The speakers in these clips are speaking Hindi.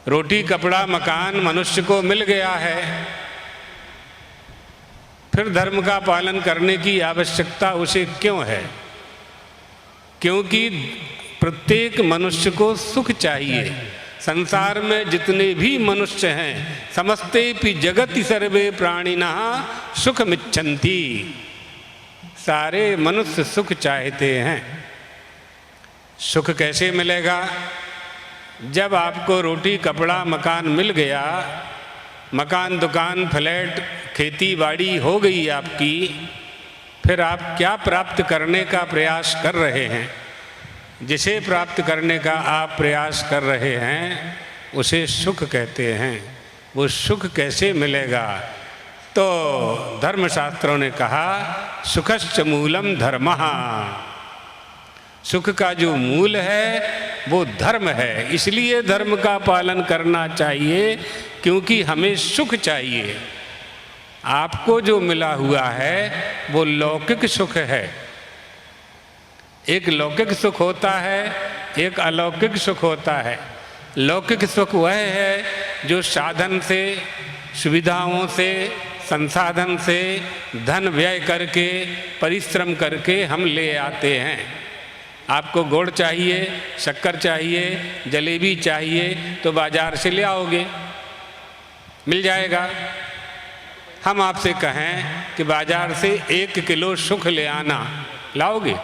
रोटी कपड़ा मकान मनुष्य को मिल गया है, फिर धर्म का पालन करने की आवश्यकता उसे क्यों है? क्योंकि प्रत्येक मनुष्य को सुख चाहिए। संसार में जितने भी मनुष्य हैं, समस्तेपि जगति सर्वे प्राणिनः सुखमिच्छन्ति। सारे मनुष्य सुख चाहते हैं। सुख कैसे मिलेगा? जब आपको रोटी कपड़ा मकान मिल गया, मकान दुकान फ्लैट खेती बाड़ी हो गई आपकी, फिर आप क्या प्राप्त करने का प्रयास कर रहे हैं? जिसे प्राप्त करने का आप प्रयास कर रहे हैं उसे सुख कहते हैं। वो सुख कैसे मिलेगा? तो धर्मशास्त्रों ने कहा सुखश्च मूलम धर्मः। सुख का जो मूल है वो धर्म है। इसलिए धर्म का पालन करना चाहिए, क्योंकि हमें सुख चाहिए। आपको जो मिला हुआ है वो लौकिक सुख है। एक लौकिक सुख होता है, एक अलौकिक सुख होता है। लौकिक सुख वह है जो साधन से, सुविधाओं से, संसाधन से धन व्यय करके, परिश्रम करके हम ले आते हैं। आपको गुड़ चाहिए, शक्कर चाहिए, जलेबी चाहिए तो बाजार से ले आओगे, मिल जाएगा। हम आपसे कहें कि बाजार से 1 किलो सुख ले आना, लाओगे?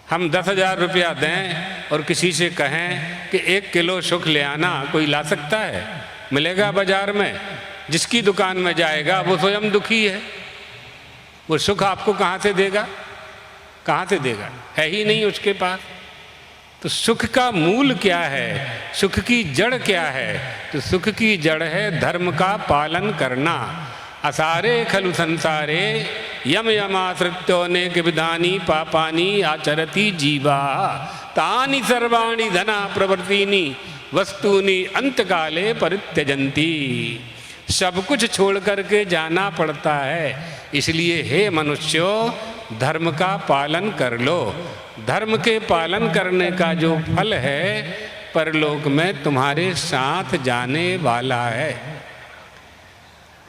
हम 10,000 रुपया दें और किसी से कहें कि 1 किलो सुख ले आना, कोई ला सकता है? मिलेगा बाजार में? जिसकी दुकान में जाएगा वो स्वयं दुखी है। वो सुख आपको कहाँ से देगा? कहाँ से देगा? है ही नहीं उसके पास। तो सुख का मूल क्या है? सुख की जड़ क्या है? तो सुख की जड़ है धर्म का पालन करना। असारे खलु संसारे यम यमाश्रित्योनेक विधानी पापानी आचरति जीवा तानि सर्वाणि धना प्रवृत्तिनी वस्तूनि अंतकाले परित्यजन्ति। सब कुछ छोड़ करके जाना पड़ता है। इसलिए हे मनुष्यों, धर्म का पालन कर लो। धर्म के पालन करने का जो फल है परलोक में तुम्हारे साथ जाने वाला है।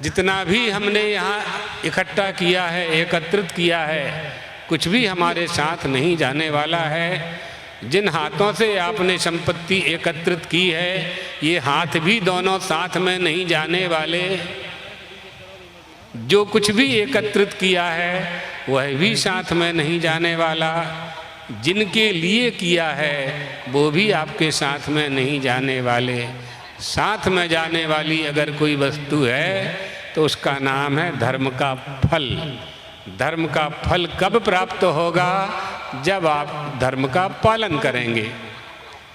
जितना भी हमने यहाँ इकट्ठा किया है, एकत्रित किया है, कुछ भी हमारे साथ नहीं जाने वाला है। जिन हाथों से आपने संपत्ति एकत्रित की है, ये हाथ भी दोनों साथ में नहीं जाने वाले। जो कुछ भी एकत्रित किया है वह भी साथ में नहीं जाने वाला। जिनके लिए किया है वो भी आपके साथ में नहीं जाने वाले। साथ में जाने वाली अगर कोई वस्तु है तो उसका नाम है धर्म का फल। धर्म का फल कब प्राप्त होगा? जब आप धर्म का पालन करेंगे।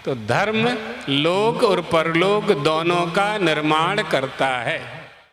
तो धर्म लोक और परलोक दोनों का निर्माण करता है।